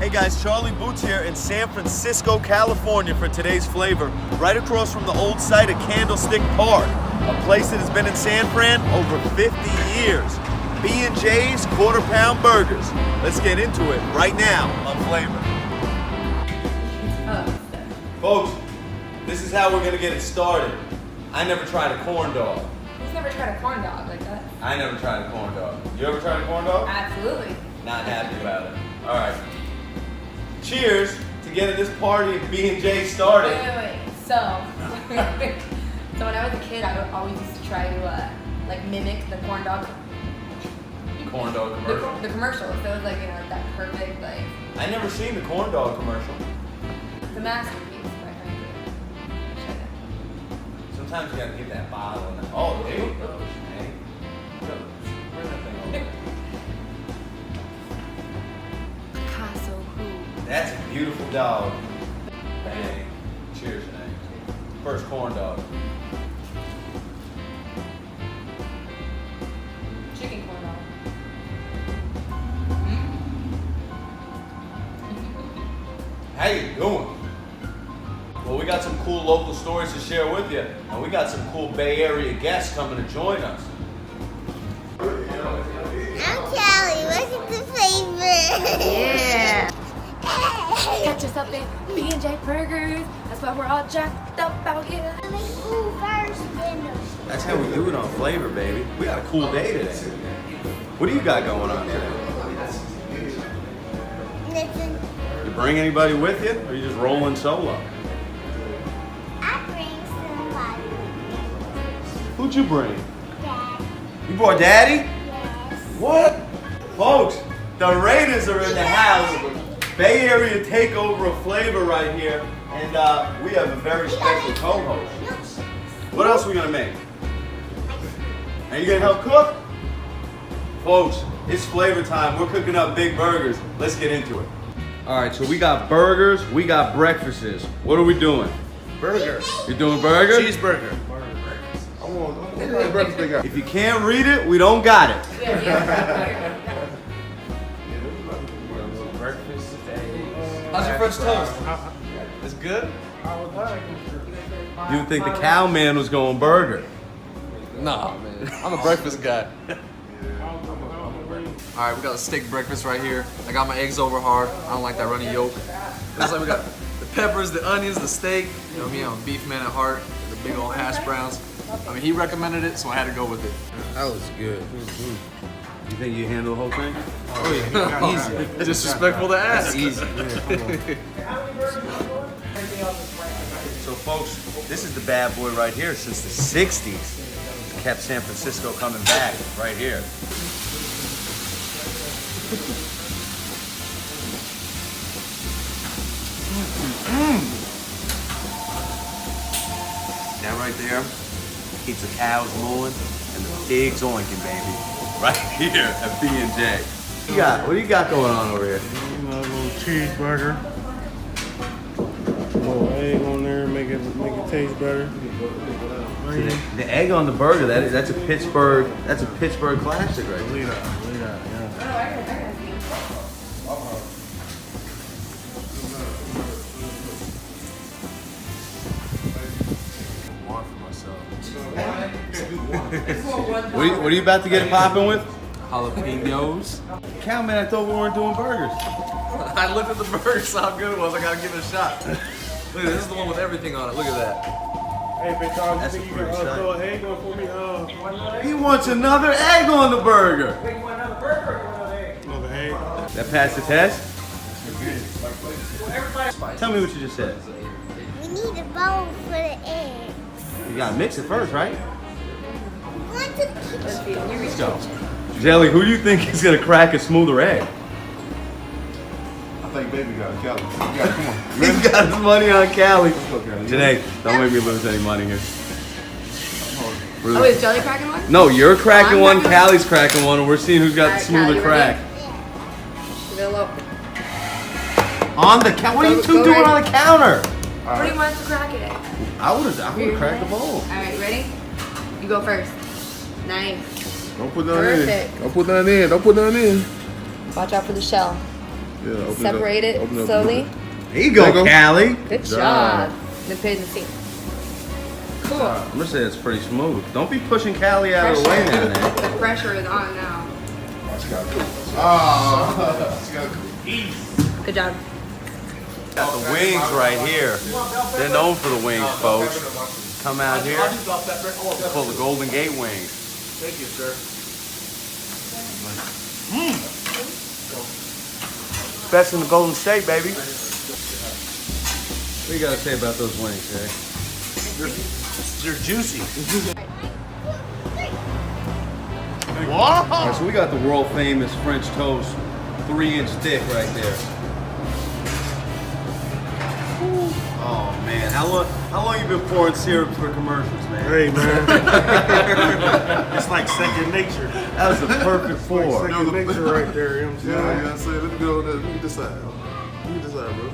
Hey guys, Charlie Boots here in San Francisco, California for today's flavor. Right across from the old site of Candlestick Park, a place that has been in San Fran over 50 years. B&J's Quarter Pound Burgers. Let's get into it right now on Flavor. Folks, this is how we're gonna get it started. I never tried a corn dog. Who's never tried a corn dog like that? I never tried a corn dog. You ever tried a corn dog? Absolutely. Not happy about it. All right. Cheers to getting this party of B&J started. Wait. So when I was a kid, I always used to try to like mimic the corn dog. Corn dog commercial? The commercial. So it was like, that perfect, like. I never seen the corn dog commercial. The masterpiece, quite frankly. Sometimes you gotta get that bottle and that. Oh, there you go, Jenae. Go, bring that thing over. Picasso who? That's a beautiful dog. Hey, cheers, Jenae. First corn dog. Chicken corn dog. How you doing? Well, we got some cool local stories to share with you, and we got some cool Bay Area guests coming to join us. I'm Kelly. What's the favorite? Yeah. Catch us up in B&J Burgers. That's why we're all jacked up out here. That's how we do it on Flavor, baby. We got a cool day today. What do you got going on today? Listen, You bring anybody with you, or you just rolling solo? I bring somebody. Who'd you bring? Dad. You brought Daddy? Yes. What? Folks, the Raiders are in the house. Bay Area takeover of Flavor right here, and we have a very special co-host. What else are we gonna make? Are you gonna help cook? Folks, it's Flavor time. We're cooking up big burgers. Let's get into it. All right, so we got burgers, we got breakfasts. What are we doing? Burger. You're doing burger? Cheeseburger. I want breakfast they got. If you can't read it, we don't got it. Breakfast today. How's your French toast? It's good? You would think the cowman was going burger. Nah, man. I'm a breakfast guy. Alright, we got a steak breakfast right here. I got my eggs over hard. I don't like that runny yolk. Looks like we got the peppers, the onions, the steak. You know me, I'm a beef man at heart. The big old hash browns. I mean, he recommended it, so I had to go with it. That was good. You think you handle the whole thing? Oh yeah, easy. Disrespectful to ask. Easy. So folks, this is the bad boy right here since the 60s. It's kept San Francisco coming back right here. That right there keeps the cows mooing and the pigs oinking, baby. Right here at B&J. What do you got going on over here? A little cheeseburger. A little egg on there, make it taste better. The egg on the burger, that's a Pittsburgh classic right there. Lead up, yeah. One for myself. What are you about to get it popping with? Jalapenos. Cowman, I thought we weren't doing burgers. I looked at the burger, saw how good it was. I gotta give it a shot. Look at this. This is the one with everything on it. Look at that. Hey, big dog, you That's think a you pretty can sight. throw an egg on for me? He wants another egg on the burger. Another egg? That passed the test? Tell me what you just said. We need a bowl for the eggs. You gotta mix it first, right? Going to the kitchen. Let's go. Jelly, who do you think is gonna crack a smoother egg? I think baby got it. Kelly. Come on. He's got his money on Cali. go, Cali. Jenae, don't make me lose any money here. Oh, is Jelly cracking one? No, you're cracking I'm one, cracking one. Callie's cracking one, and we're seeing who's got the Alright, smoother Callie, ready? crack. Give it a look. On the counter? What are you two Go doing right. on the counter? What do you want to crack it at? I would've cracked the bowl. Alright, ready? You go first. Nice. Don't put nothing in. Perfect. Don't put nothing in. Don't put nothing in. Watch out for the shell. Yeah, Separate it open up. slowly. There you go, Callie. Good job. Then put it in the sink. Cool. I'm gonna say it's pretty smooth. Don't be pushing Callie out of the way now, man. The pressure is on now. Good job. Got the wings right here. They're known for the wings, folks. Come out here, pull the Golden Gate wings. Thank you, sir. Best in the Golden State, baby. What you gotta say about those wings, Jay? They're juicy. All right, so we got the world famous French toast 3-inch thick right there. Oh man, how long you been pouring syrup for commercials, man? Hey, man. It's like second nature. That was a perfect pour. Second nature right there, you know what I'm saying? Yeah, I say, let me go there. Let me decide. Bro.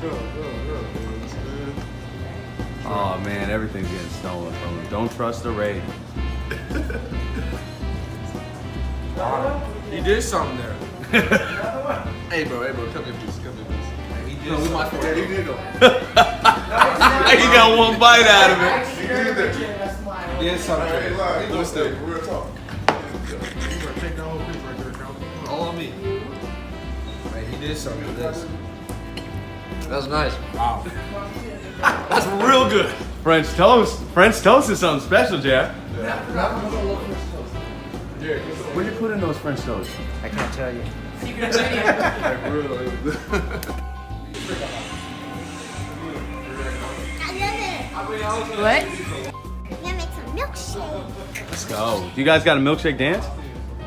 Go. Oh man, everything's getting stolen from him. Don't trust the raid. He did something there. Hey, bro, come here, please. He did we might forget. He did though. He got one bite out of it. He did something. Real talk. Take that whole piece right there, Cal. All on me. Man, he did something with this. That's nice. Wow. That's real good. French toast. French toast is something special, Jeff. What do you put in those French toasts? I can't tell you. What? Gonna make some milkshake. Let's go. You guys got a milkshake dance?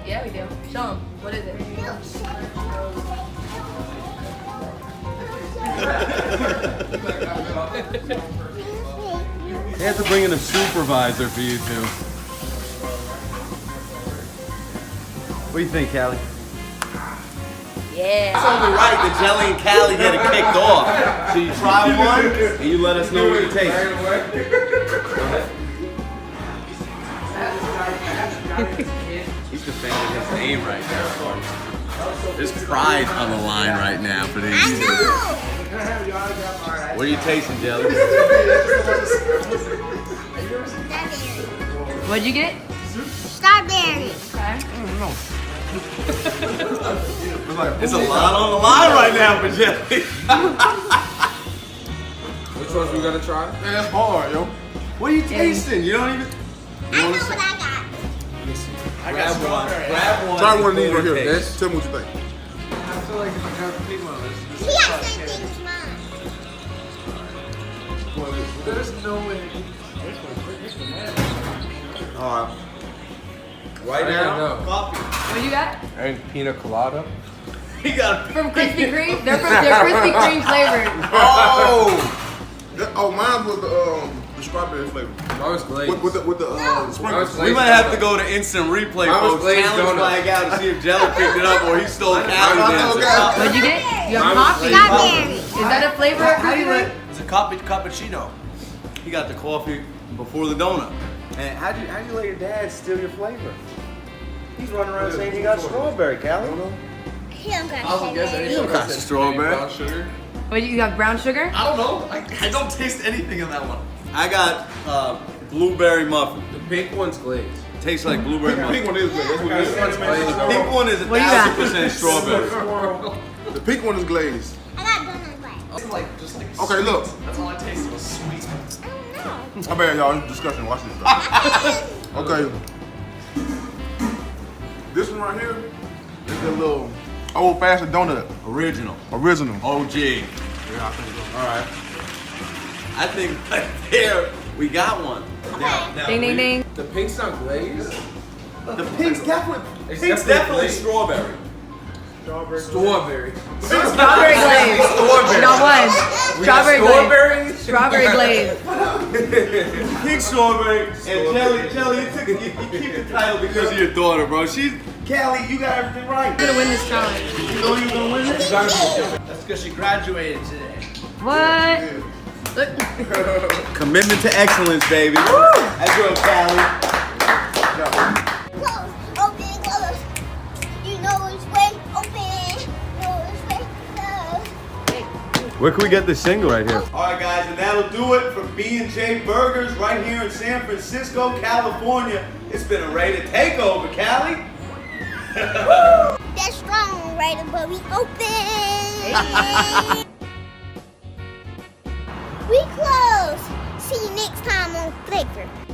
Yeah, we do. Show them. What is it? They have to bring in a supervisor for you two. What do you think, Callie? Yeah. It's only right that Jelly and Callie get it kicked off. So you try one and you let us know what you taste. He's defending his name right now. There's pride on the line right now for these I two. know. What are you tasting, Jelly? What'd you get? Strawberry. Okay. It's a lot on the line right now for Jelly. Which ones we gonna try? Man, that's hard, yo. What are you tasting? You don't even. I know what I got. Grab one. Grab one. Try one of these right here. Taste. Tell me what you think. I feel like if I got the big one, He has the same thing as mine. there's no way. All right. Right I now, know. coffee. What you got? And pina colada. He got. From Krispy Kreme? They're Krispy Kreme flavored. Oh! Mine was the strawberry flavor. I was glazed. With the sprinkles. We might have to go to instant replay, Mine was folks. glazed Challenge donut. flag out to see if Jelly picked it up or he stole Callie's answer. What'd you get? You got coffee? Strawberry. Is that a flavor of Krispy Kreme? It's a cappuccino. He got the coffee before the donut. And how'd you let your dad steal your flavor? He's running around saying he got strawberry, Callie. He don't got I was guessing. strawberry. You don't got strawberry. Brown sugar. What, you got brown sugar? I don't know. I don't taste anything in that one. I got blueberry muffin. The pink one's glazed. Tastes like blueberry The pink muffin. one is good. That's what it is. The pink one is What you got? 1,000% strawberry. The pink one is glazed. I got donut glaze. Okay, look. That's all I tasted was sweet. I don't know. I bet y'all this discussion. Watch this. Though. Okay. This one right here is the little old-fashioned donut. Original. Original. OG. Yeah, I think so. All right. I think right there we got one. Now, Ding, ding, ding. The pink's not glazed. The pink's definitely It's definitely strawberry. Strawberry. Strawberry glaze. Not one. Strawberry glaze. Strawberry glaze. Pink strawberry and Jelly, you keep the title because of your daughter, bro. Callie, you got everything right. I'm gonna win this challenge. You know you're gonna win this? That's because she graduated today. What? Look. Commitment to excellence, baby. That's real, Callie. Close. Open. Close. You know which way. Open. Know which way. Close. Where can we get this single right here? All right, guys, and that'll do it for B&J Burgers right here in San Francisco, California. It's been a rated takeover, Callie. That's strong, right? But we open. We close. See you next time on Flavor.